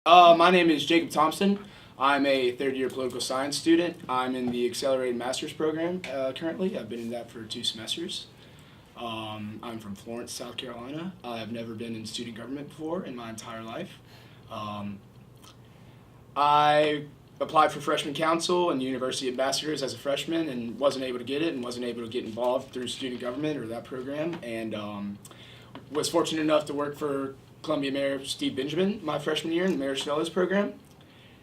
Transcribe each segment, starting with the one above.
My name is Jacob Thompson. I'm a third-year political science student. I'm in the accelerated master's program currently. I've been in that for 2 semesters. I'm from Florence, South Carolina. I've never been in student government before in my entire life. Um, I applied for freshman council and university ambassadors as a freshman and wasn't able to get it and wasn't able to get involved through student government or that program. And was fortunate enough to work for Columbia Mayor Steve Benjamin my freshman year in the Mayor's Fellows program.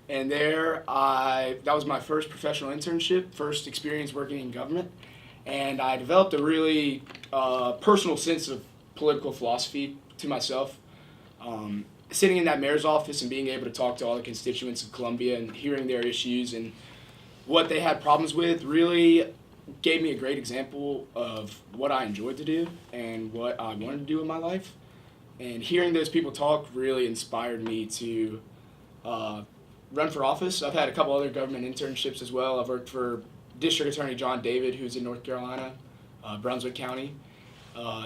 And that was my first professional internship, first experience working in government. And I developed a really personal sense of political philosophy to myself. Sitting in that mayor's office and being able to talk to all the constituents of Columbia and hearing their issues and what they had problems with really gave me a great example of what I enjoyed to do and what I wanted to do in my life. And hearing those people talk really inspired me to run for office. I've had a couple other government internships as well. I've worked for District Attorney John David, who's in North Carolina, Brunswick County,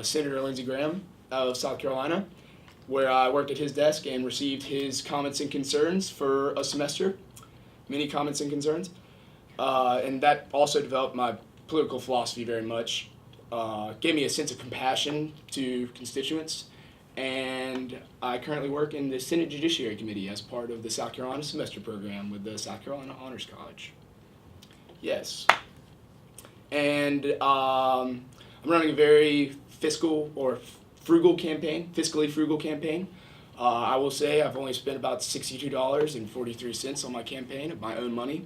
Senator Lindsey Graham of South Carolina, where I worked at his desk and received his comments and concerns for a semester, many comments and concerns. And that also developed my political philosophy very much, gave me a sense of compassion to constituents. And I currently work in the Senate Judiciary Committee as part of the South Carolina semester program with the South Carolina Honors College. Yes. And I'm running a very fiscally frugal campaign. I will say I've only spent about $62.43 on my campaign of my own money.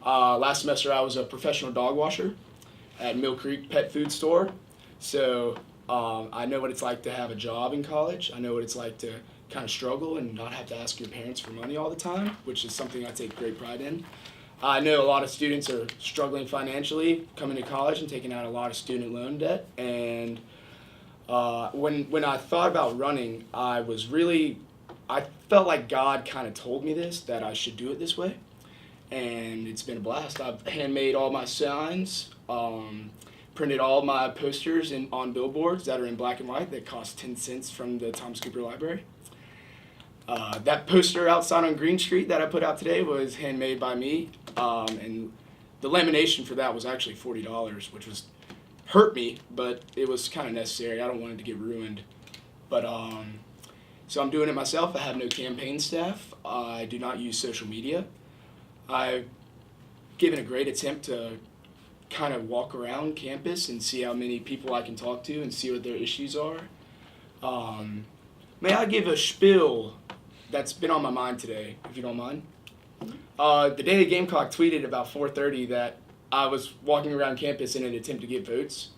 Last semester I was a professional dog washer at Mill Creek Pet Food Store. So I know what it's like to have a job in college. I know what it's like to kind of struggle and not have to ask your parents for money all the time, which is something I take great pride in. I know a lot of students are struggling financially coming to college and taking out a lot of student loan debt. And when I thought about running, I felt like God kind of told me that I should do it this way. And it's been a blast. I've handmade all my signs, printed all my posters on billboards that are in black and white that cost 10 cents from the Thomas Cooper Library. That poster outside on Green Street that I put out today was handmade by me, and the lamination for that was actually $40, which hurt me, but it was kind of necessary. I don't want it to get ruined. But so I'm doing it myself. I have no campaign staff. I do not use social media. I've given a great attempt to kind of walk around campus and see how many people I can talk to and see what their issues are. May I give a spiel that's been on my mind today, if you don't mind? The Daily Gamecock tweeted about 4:30 that I was walking around campus in an attempt to get votes,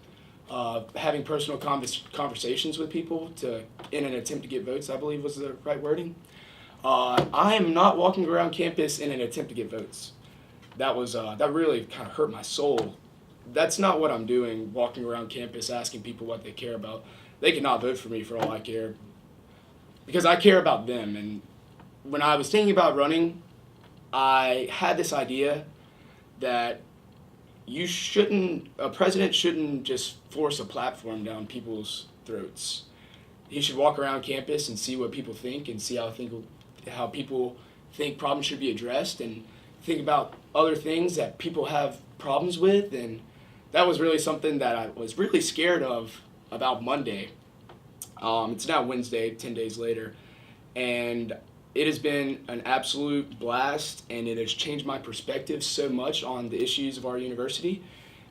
having personal conversations with people in an attempt to get votes, I believe was the right wording. I am not walking around campus in an attempt to get votes. That really kind of hurt my soul. That's not what I'm doing, walking around campus asking people what they care about. They cannot vote for me for all I care, because I care about them. And when I was thinking about running, I had this idea that a president shouldn't just force a platform down people's throats. He should walk around campus and see what people think and see how people think problems should be addressed and think about other things that people have problems with. And that was really something that I was really scared of about Monday. It's now Wednesday, 10 days later, and it has been an absolute blast, and it has changed my perspective so much on the issues of our university.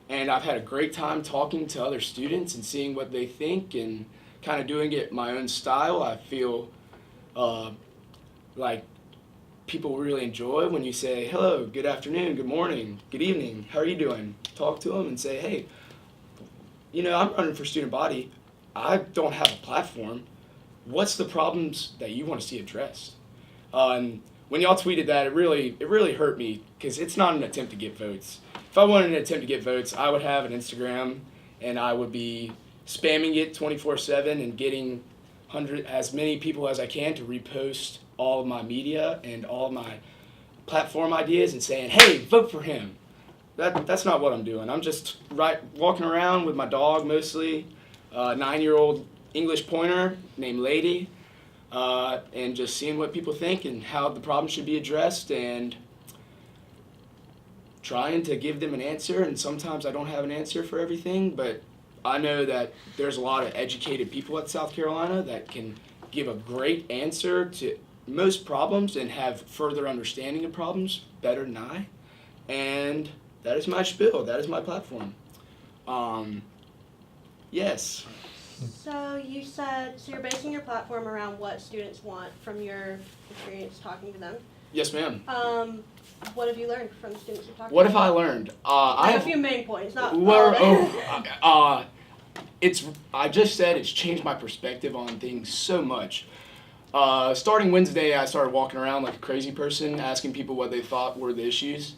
And I've had a great time talking to other students and seeing what they think and kind of doing it my own style. I feel like people really enjoy when you say, hello, good afternoon, good morning, good evening, how are you doing? Talk to them and say, hey, I'm running for student body. I don't have a platform. What's the problems that you want to see addressed? And when y'all tweeted that, it really hurt me, because it's not an attempt to get votes. If I wanted an attempt to get votes, I would have an Instagram and I would be spamming it 24/7 and getting as many people as I can to repost all of my media and all of my platform ideas and saying, hey, vote for him. That's not what I'm doing. I'm just walking around with my dog mostly, a 9-year-old English pointer named Lady. and just seeing what people think and how the problem should be addressed, and trying to give them an answer. And sometimes I don't have an answer for everything, but I know that there's a lot of educated people at South Carolina that can give a great answer to most problems and have further understanding of problems better than I. And that is my spiel. That is my platform. Yes. So you said, so you're basing your platform around what students want from your experience talking to them. Yes, ma'am. What have you learned from the students you're talking to? What have I learned? I have a few main points, not all. I just said it's changed my perspective on things so much. Starting Wednesday, I started walking around like a crazy person, asking people what they thought were the issues.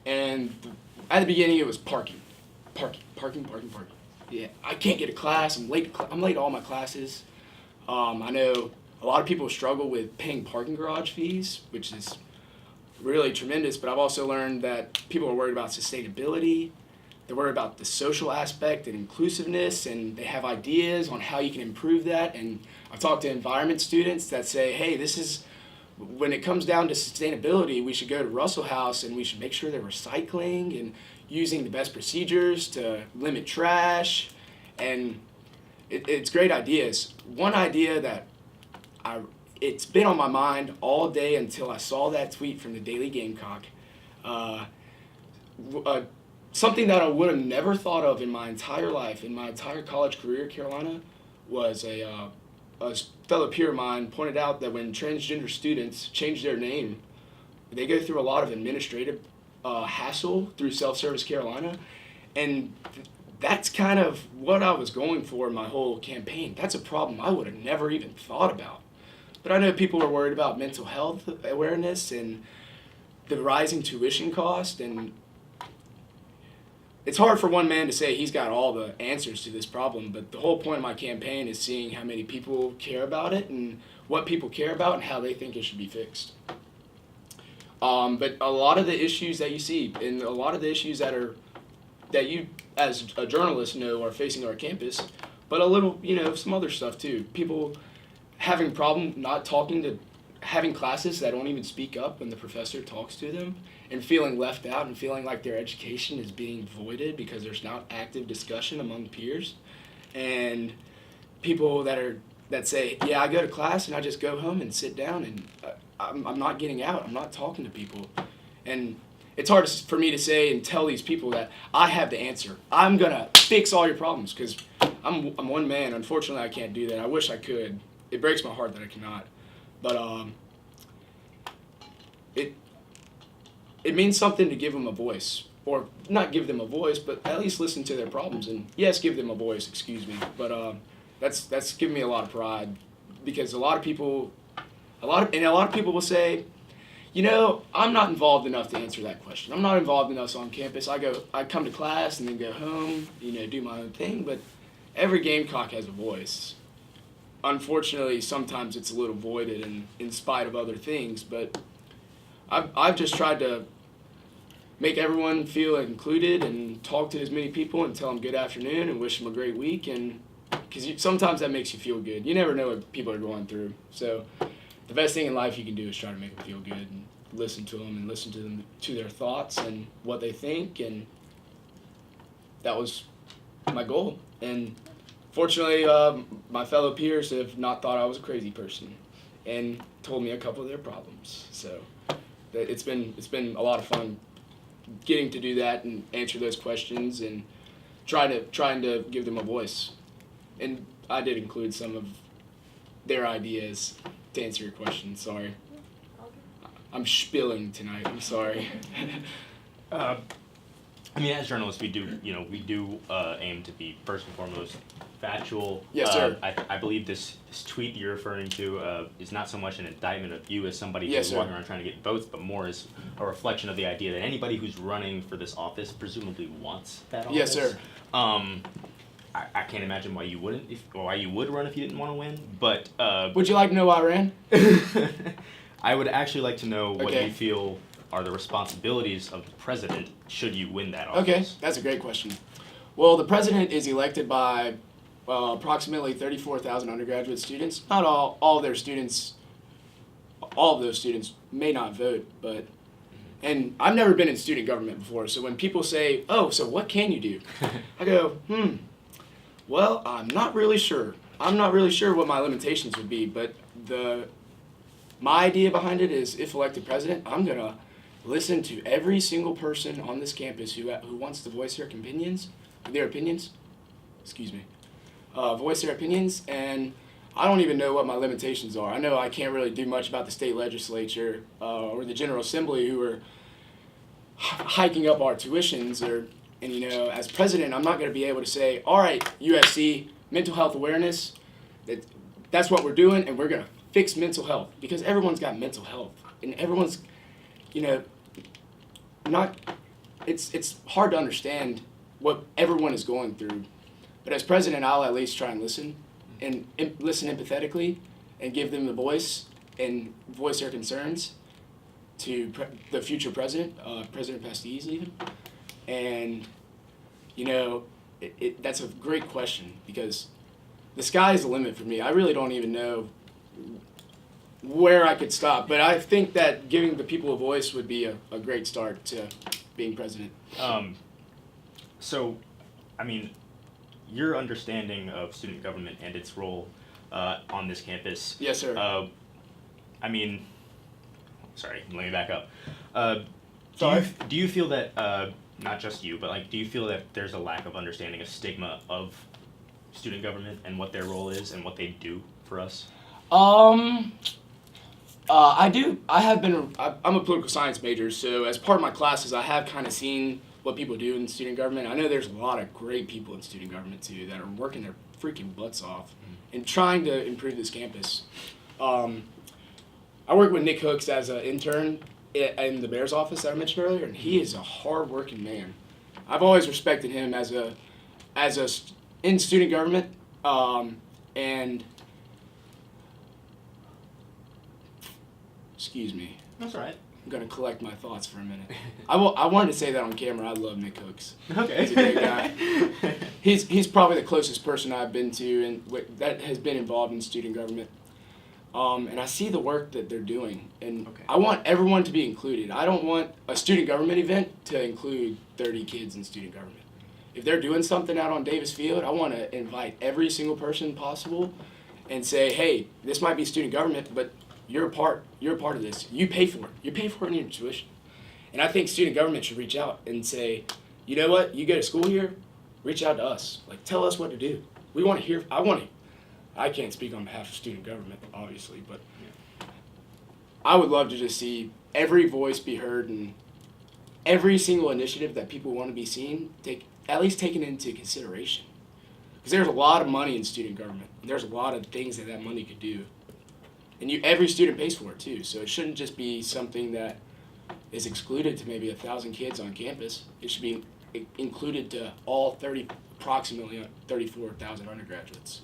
And at the beginning, it was parking. Yeah, I can't get a class. I'm late to all my classes. I know a lot of people struggle with paying parking garage fees, which is really tremendous. But I've also learned that people are worried about sustainability. They're worried about the social aspect and inclusiveness, and they have ideas on how you can improve that. And I've talked to environment students that say, hey, when it comes down to sustainability, we should go to Russell House and we should make sure they're recycling and using the best procedures to limit trash. And it's great ideas. One idea that it's been on my mind all day until I saw that tweet from the Daily Gamecock. Something that I would have never thought of in my entire life, in my entire college career at Carolina, was a fellow peer of mine pointed out that when transgender students change their name, they go through a lot of administrative hassle through Self-Service Carolina, and that's kind of what I was going for in my whole campaign. That's a problem I would have never even thought about. But I know people are worried about mental health awareness and the rising tuition cost, and it's hard for one man to say he's got all the answers to this problem, but the whole point of my campaign is seeing how many people care about it and what people care about and how they think it should be fixed. But a lot of the issues that you see and a lot of the issues that you as a journalist know are facing our campus, but a little, some other stuff too. People having having classes that don't even speak up when the professor talks to them, and feeling left out and feeling like their education is being voided because there's not active discussion among peers. And people that say, yeah, I go to class and I just go home and sit down and I'm not getting out. I'm not talking to people. And it's hard for me to say and tell these people that I have the answer. I'm going to fix all your problems because I'm one man. Unfortunately, I can't do that. I wish I could. It breaks my heart that I cannot. But it means something to give them a voice, or not give them a voice, but at least listen to their problems. And yes, give them a voice. Excuse me, but that's given me a lot of pride, because a lot of people will say, I'm not involved enough to answer that question. I'm not involved enough on campus. I come to class and then go home, do my own thing. But every Gamecock has a voice. Unfortunately, sometimes it's a little voided in spite of other things, but I've just tried to make everyone feel included and talk to as many people and tell them good afternoon and wish them a great week, and because sometimes that makes you feel good. You never know what people are going through. So the best thing in life you can do is try to make them feel good and listen to them and listen to them, to their thoughts and what they think, and that was my goal. And fortunately, my fellow peers have not thought I was a crazy person and told me a couple of their problems. So it's been a lot of fun getting to do that and answer those questions and trying to give them a voice. And I did include some of their ideas to answer your question. Sorry. I'm spilling tonight. I'm sorry. As journalists, we do aim to be first and foremost factual. Yes, sir. I believe this tweet you're referring to is not so much an indictment of you as somebody Yes, who's sir. walking around trying to get votes, but more as a reflection of the idea that anybody who's running for this office presumably wants that office. Yes, sir. I can't imagine why you wouldn't, why you would run if you didn't want to win. But Would you like to know why I ran? I would actually like to know what Okay. you feel are the responsibilities of the president should you win that office. Okay, that's a great question. Well, the president is elected by approximately 34,000 undergraduate students. Not all their students, all of those students may not vote, but, and I've never been in student government before, so when people say, oh, so what can you do? I go, well, I'm not really sure. I'm not really sure what my limitations would be, but my idea behind it is, if elected president, I'm going to listen to every single person on this campus who wants to voice their opinions, voice their opinions, and I don't even know what my limitations are. I know I can't really do much about the state legislature or the General Assembly, who are hiking up our tuitions, and as president, I'm not going to be able to say, all right, USC, mental health awareness, that's what we're doing, and we're going to fix mental health, because everyone's got mental health, and everyone's, it's hard to understand what everyone is going through. But as president, I'll at least try and listen empathetically, and give them the voice and voice their concerns to the future president, President Pasties even. And, that's a great question, because the sky's the limit for me. I really don't even know where I could stop, but I think that giving the people a voice would be a great start to being president. So, I mean, your understanding of student government and its role on this campus. Yes, sir. Let me back up. Sorry? Do you feel that, not just you, but do you feel that there's a lack of understanding, a stigma of student government and what their role is and what they do for us? I do. I'm a political science major, so as part of my classes, I have kind of seen what people do in student government. I know there's a lot of great people in student government too that are working their freaking butts off and trying to improve this campus. I work with Nick Hooks as an intern in the Bears office that I mentioned earlier, and he is a hard-working man. I've always respected him in student government, and excuse me. That's all right. I'm gonna collect my thoughts for a minute. I wanted to say that on camera. I love Nick Hooks. Okay. He's a great guy. He's probably the closest person I've been to and that has been involved in student government. And I see the work that they're doing, and Okay. I want everyone to be included. I don't want a student government event to include 30 kids in student government. If they're doing something out on Davis Field, I want to invite every single person possible and say, hey, this might be student government, but you're a part of this. You pay for it. You pay for it in your tuition. And I think student government should reach out and say, you know what, you go to school here, reach out to us. Tell us what to do. We want to hear, I can't speak on behalf of student government, obviously, but I would love to just see every voice be heard and every single initiative that people want to be seen, at least taken into consideration. Because there's a lot of money in student government. And there's a lot of things that money could do. And every student pays for it too, so it shouldn't just be something that is excluded to maybe 1,000 kids on campus. It should be included to all approximately 34,000 undergraduates.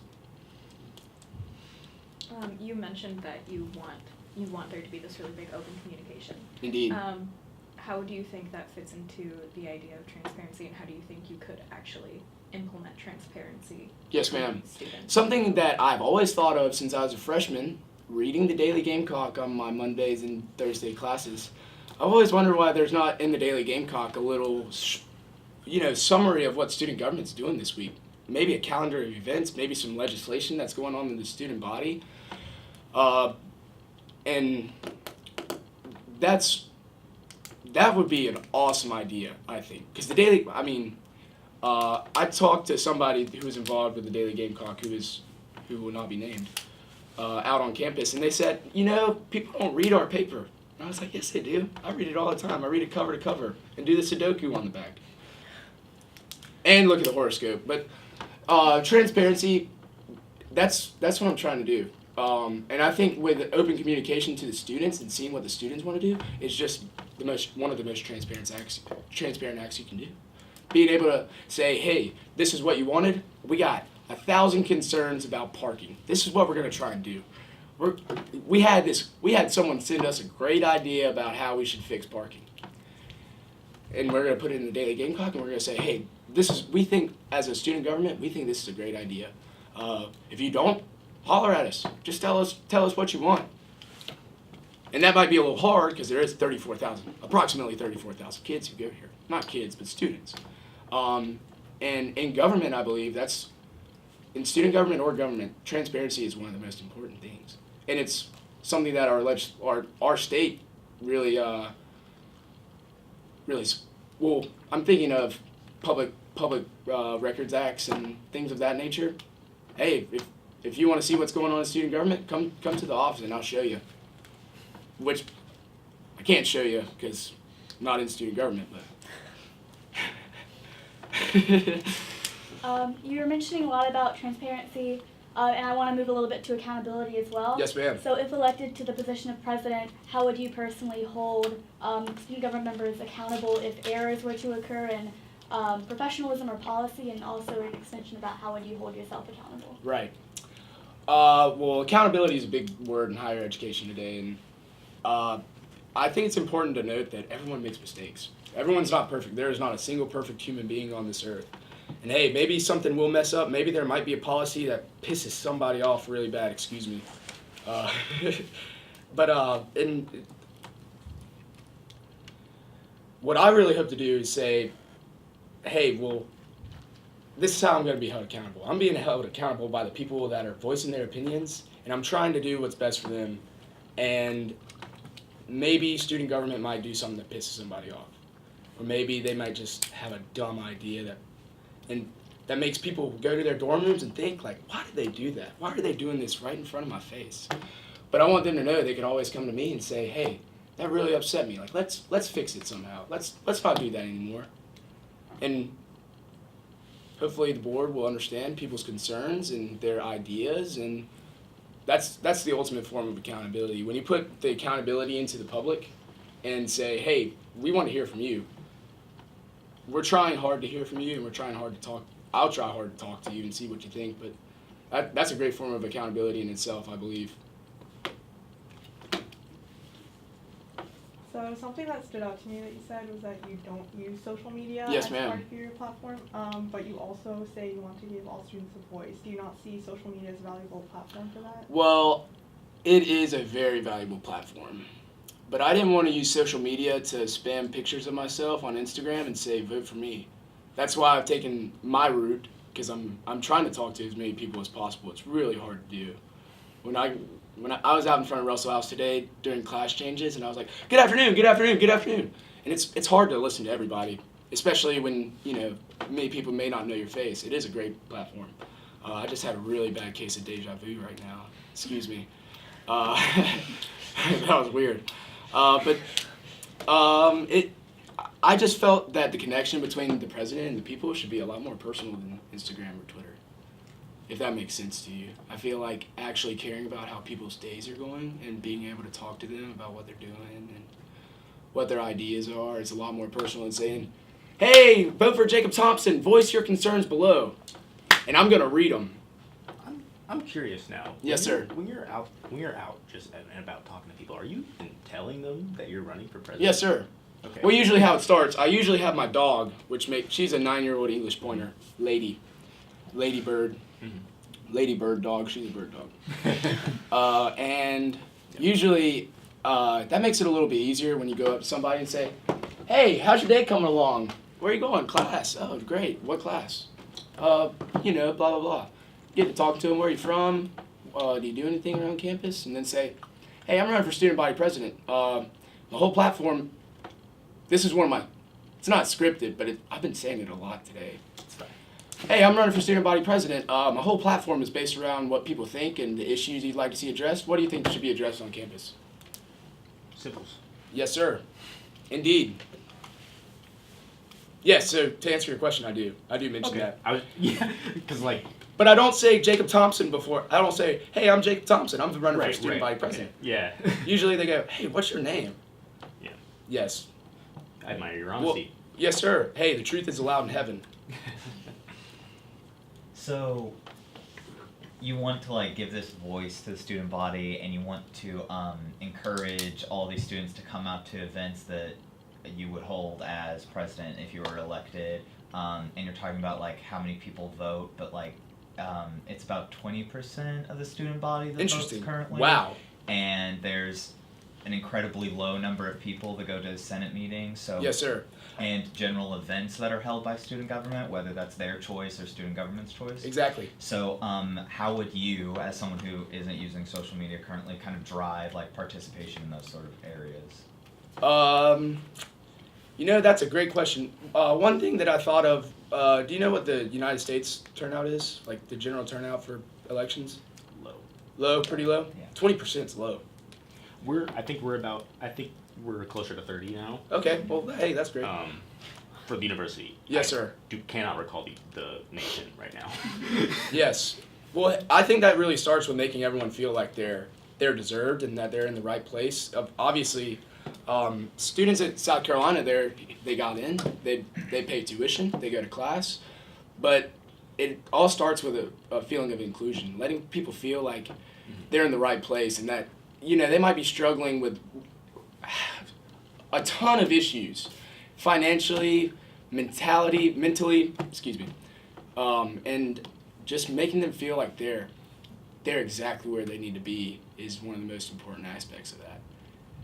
You mentioned that you want there to be this really big open communication. Indeed. How do you think that fits into the idea of transparency, and how do you think you could actually implement transparency? Yes, ma'am. among students? Something that I've always thought of since I was a freshman, reading the Daily Gamecock on my Mondays and Thursday classes. I've always wondered why there's not in the Daily Gamecock a little, summary of what student government's doing this week. Maybe a calendar of events, maybe some legislation that's going on in the student body. And that would be an awesome idea, I think. Because I talked to somebody who was involved with the Daily Gamecock who will not be named, out on campus, and they said, people don't read our paper. And I was like, yes, they do. I read it all the time. I read it cover to cover and do the Sudoku on the back. And look at the horoscope. But transparency, that's what I'm trying to do. And I think with open communication to the students and seeing what the students want to do is just one of the most transparent acts you can do. Being able to say, hey, this is what you wanted. We got 1,000 concerns about parking. This is what we're going to try and do. We had someone send us a great idea about how we should fix parking. And we're going to put it in the Daily Gamecock, and we're going to say, hey, we think as a student government, we think this is a great idea. If you don't, holler at us. Just tell us what you want. And that might be a little hard because there is approximately 34,000 kids who go here. Not kids, but students. And in government, I believe in student government or government, transparency is one of the most important things. And it's something that our state really, well, I'm thinking of public records acts and things of that nature. Hey, if you want to see what's going on in student government, come to the office and I'll show you. Which I can't show you because I'm not in student government, but. You were mentioning a lot about transparency, and I want to move a little bit to accountability as well. Yes, ma'am. So if elected to the position of president, how would you personally hold student government members accountable if errors were to occur in professionalism or policy, and also an extension about how would you hold yourself accountable? Right. Well, accountability is a big word in higher education today, and I think it's important to note that everyone makes mistakes. Everyone's not perfect. There is not a single perfect human being on this earth. And hey, maybe something will mess up. Maybe there might be a policy that pisses somebody off really bad. Excuse me. But what I really hope to do is say, hey, well, this is how I'm going to be held accountable. I'm being held accountable by the people that are voicing their opinions, and I'm trying to do what's best for them. And maybe student government might do something that pisses somebody off. Or maybe they might just have a dumb idea that makes people go to their dorm rooms and think, like, why did they do that? Why are they doing this right in front of my face? But I want them to know they can always come to me and say, hey, that really upset me. Like, let's fix it somehow. Let's not do that anymore. And hopefully the board will understand people's concerns and their ideas, and that's the ultimate form of accountability. When you put the accountability into the public and say, hey, we want to hear from you. We're trying hard to hear from you, and we're trying hard to talk. I'll try hard to talk to you and see what you think, but that's a great form of accountability in itself, I believe. So something that stood out to me that you said was that you don't use social media Yes, as ma'am. part of your platform, but you also say you want to give all students a voice. Do you not see social media as a valuable platform for that? Well, it is a very valuable platform. But I didn't want to use social media to spam pictures of myself on Instagram and say, vote for me. That's why I've taken my route, because I'm trying to talk to as many people as possible. It's really hard to do. When I was out in front of Russell House today during class changes, and I was like, good afternoon, good afternoon, good afternoon. And it's hard to listen to everybody, especially when, many people may not know your face. It is a great platform. I just had a really bad case of deja vu right now. Excuse me. That was weird. I just felt that the connection between the president and the people should be a lot more personal than Instagram or Twitter, if that makes sense to you. I feel like actually caring about how people's days are going and being able to talk to them about what they're doing and what their ideas are is a lot more personal than saying, hey, vote for Jacob Thompson, voice your concerns below. And I'm going to read them. I'm curious now. Yes, sir. When you're out just and about talking to people, are you even telling them that you're running for president? Yes, sir. Okay. Well, usually how it starts, I usually have my dog, she's a 9-year-old English pointer, Lady Bird. Mm-hmm. Lady Bird dog, she's a bird dog. And usually that makes it a little bit easier when you go up to somebody and say, hey, how's your day coming along? Where are you going? Class. Oh, great. What class? Blah, blah, blah. Get to talk to them. Where are you from? Do you do anything around campus? And then say, hey, I'm running for student body president. The whole platform, this is one of my, it's not scripted, but I've been saying it a lot today. It's fine. Hey, I'm running for student body president. My whole platform is based around what people think and the issues you'd like to see addressed. What do you think should be addressed on campus? Simples. Yes, sir. Indeed. Yes, so to answer your question, I do mention that. Because But I don't say Jacob Thompson before. I don't say, hey, I'm Jacob Thompson. I'm running for student body president. Okay. Yeah. Usually they go, hey, what's your name? Yeah. Yes. I admire your Well, honesty. yes, sir. Hey, the truth is allowed in heaven. So, you want to give this voice to the student body, and you want to encourage all these students to come out to events that you would hold as president if you were elected. And you're talking about how many people vote, but it's about 20% of the student body that votes Interesting. currently. Wow. And there's an incredibly low number of people that go to Senate meetings. So Yes, sir. and general events that are held by student government, whether that's their choice or student government's choice. Exactly. So, how would you, as someone who isn't using social media currently, kind of drive like participation in those sort of areas? That's a great question. One thing that I thought of, do you know what the United States turnout is? Like the general turnout for elections? Low. Low, pretty low? Yeah. 20% is low. I think we're closer to 30 now. Okay, well, hey, that's great. For the university. Yes, sir. Cannot recall the nation right now. Yes. Well, I think that really starts with making everyone feel like they're deserved and that they're in the right place. Obviously, students at South Carolina, they got in, they pay tuition, they go to class, but it all starts with a feeling of inclusion, letting people feel like they're in the right place and that, they might be struggling with a ton of issues, financially, mentally, and just making them feel like they're exactly where they need to be is one of the most important aspects of that.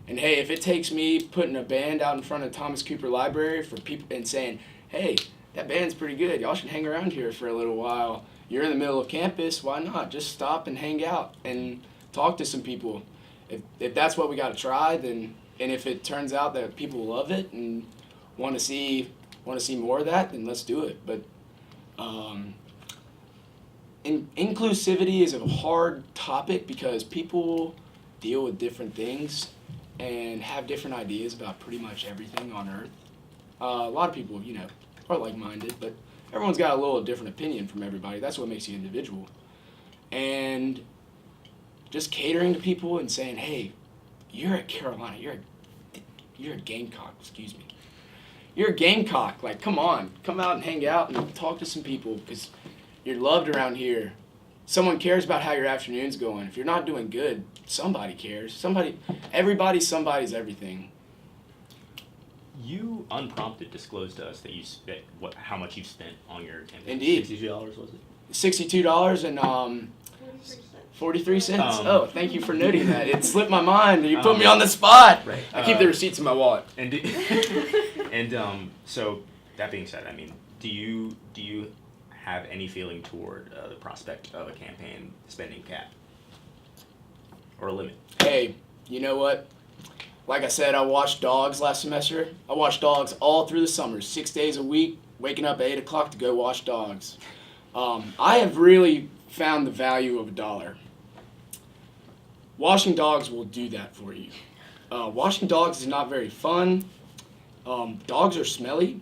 And hey, if it takes me putting a band out in front of Thomas Cooper Library for people and saying, hey, that band's pretty good, y'all should hang around here for a little while. You're in the middle of campus, why not? Just stop and hang out and talk to some people. If that's what we got to try, then, and if it turns out that people love it and want to see more of that, then let's do it. But inclusivity is a hard topic because people deal with different things and have different ideas about pretty much everything on earth. A lot of people, are like-minded, but everyone's got a little different opinion from everybody. That's what makes you individual. And just catering to people and saying, hey, you're at Carolina, you're a Gamecock, excuse me. You're a Gamecock, like, come on, come out and hang out and talk to some people because you're loved around here. Someone cares about how your afternoon's going. If you're not doing good, somebody cares. Everybody's everything. You unprompted disclosed to us that how much you spent on your campaign. Indeed. $62 was it? $62 and 43 cents. Um, Oh, thank you for noting that. It slipped my mind. You put me on the spot. Right. I keep the receipts in my wallet. So that being said, I mean, do you have any feeling toward the prospect of a campaign spending cap or a limit? Hey, you know what? Like I said, I watched Dogs last semester. I watched Dogs all through the summer, 6 days a week, waking up at 8 o'clock to go watch Dogs. I have really found the value of $1. Washing dogs will do that for you. Washing dogs is not very fun. Dogs are smelly,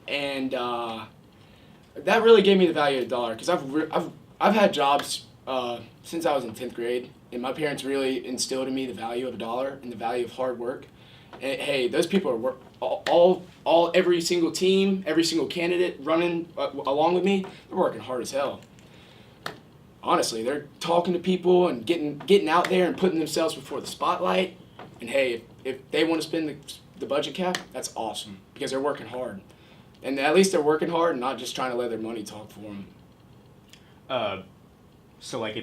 and that really gave me the value of $1 because I've had jobs since I was in 10th grade, and my parents really instilled in me the value of $1 and the value of hard work. And hey, those people are every single team, every single candidate running along with me, they're working hard as hell. Honestly, they're talking to people and getting out there and putting themselves before the spotlight. And hey, if they want to spend the budget cap, that's awesome because they're working hard. And at least they're working hard and not just trying to let their money talk for them. So like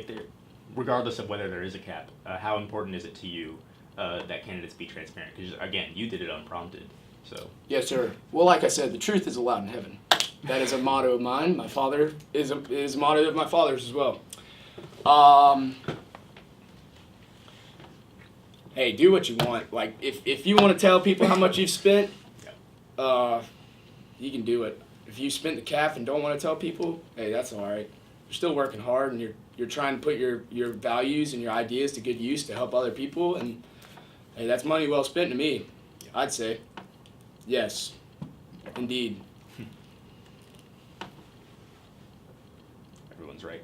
regardless of whether there is a cap, how important is it to you that candidates be transparent? Because again, you did it unprompted. So. Yes, sir. Well, like I said, the truth is allowed in heaven. That is a motto of mine. My father is a motto of my father's as well. Hey, do what you want. Like, if you want to tell people how much you've spent, you can do it. If you spent the cap and don't want to tell people, hey, that's all right. You're still working hard, and you're trying to put your values and your ideas to good use to help other people, and hey, that's money well spent to me, I'd say. Yes, indeed. Everyone's right.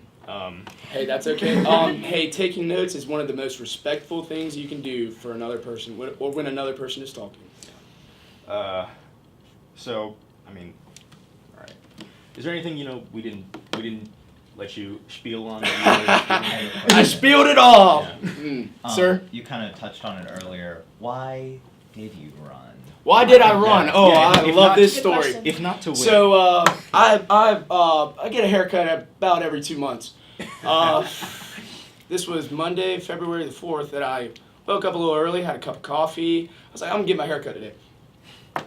Hey, that's okay. Hey, taking notes is one of the most respectful things you can do for another person, or when another person is talking. So, I mean, all right. Is there anything we didn't let you spiel on? I spilled it all, Yeah. sir. You kind of touched on it earlier. Why did you run? Why did I run? Yeah. Oh, Yeah, I if love not- this Good story. question. If not to win. So I get a haircut about every 2 months. This was Monday, February the 4th, that I woke up a little early, had a cup of coffee. I was like, I'm gonna get my haircut today.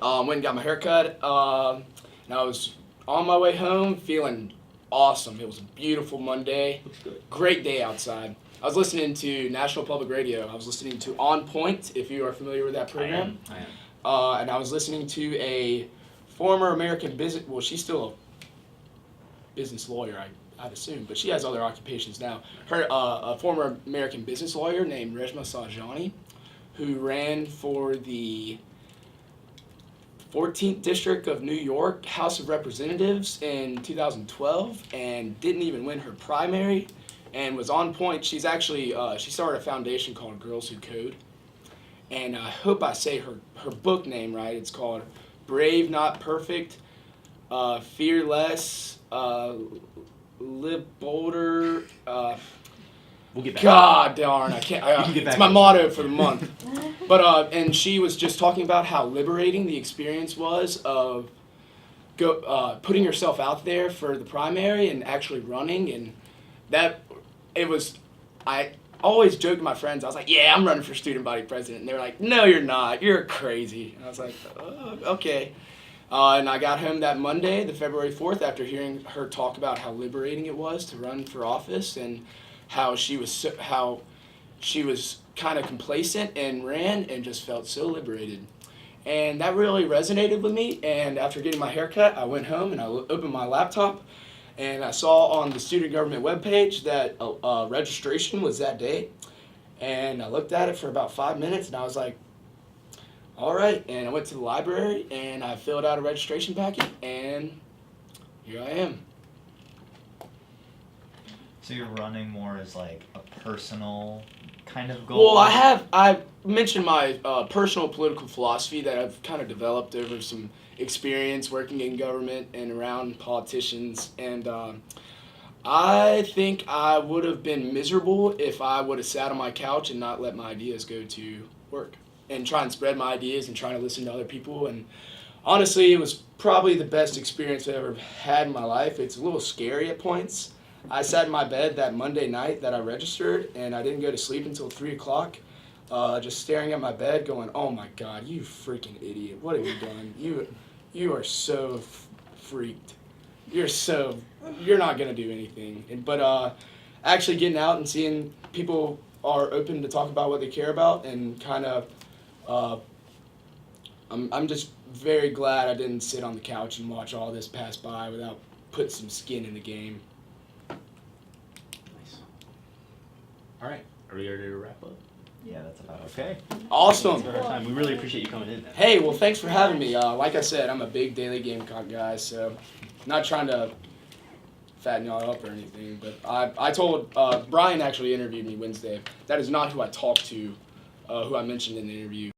Went and got my haircut, and I was on my way home feeling awesome. It was a beautiful Monday, great day outside. I was listening to National Public Radio. I was listening to On Point, if you are familiar with that program. I am. And I was listening to a former American business. Well, she's still a business lawyer, I'd assume, but she has other occupations now. Her, a former American business lawyer named Reshma Saujani, who ran for the 14th District of New York House of Representatives in 2012, and didn't even win her primary, and was on point. She's actually she started a foundation called Girls Who Code. And I hope I say her book name right. It's called Brave Not Perfect, Fear Less, Live Bolder. We'll get back. God darn, I can't. You can get back It's my to motto this. for the month. But and she was just talking about how liberating the experience was of putting yourself out there for the primary and actually running, and that it was. I always joked to my friends. I was like, "Yeah, I'm running for student body president," and they were like, "No, you're not. You're crazy." And I was like, oh, "Okay." And I got home that Monday, the February 4th, after hearing her talk about how liberating it was to run for office and how she was kind of complacent and ran and just felt so liberated. And that really resonated with me. And after getting my haircut, I went home and I opened my laptop and I saw on the student government webpage that registration was that day. And I looked at it for about 5 minutes and I was like, all right. And I went to the library and I filled out a registration packet and here I am. So you're running more as like a personal kind of goal? Well, I mentioned my personal political philosophy that I've kind of developed over some experience working in government and around politicians, and I think I would have been miserable if I would have sat on my couch and not let my ideas go to work and try and spread my ideas and try to listen to other people. And honestly, it was probably the best experience I've ever had in my life. It's a little scary at points. I sat in my bed that Monday night that I registered, and I didn't go to sleep until 3 o'clock, just staring at my bed going, oh my God, you freaking idiot. What have you done? You are so freaked. You're not going to do anything. But actually getting out and seeing people are open to talk about what they care about and kind of, I'm just very glad I didn't sit on the couch and watch all this pass by without putting some skin in the game. Nice. All right. Are we ready to wrap up? Yeah, that's about Okay. Awesome. That's our time. We really appreciate you coming in. Hey, well, thanks for having me. Like I said, I'm a big Daily Gamecock guy, so not trying to fatten y'all up or anything, but I told, Brian actually interviewed me Wednesday. That is not who I talked to, who I mentioned in the interview.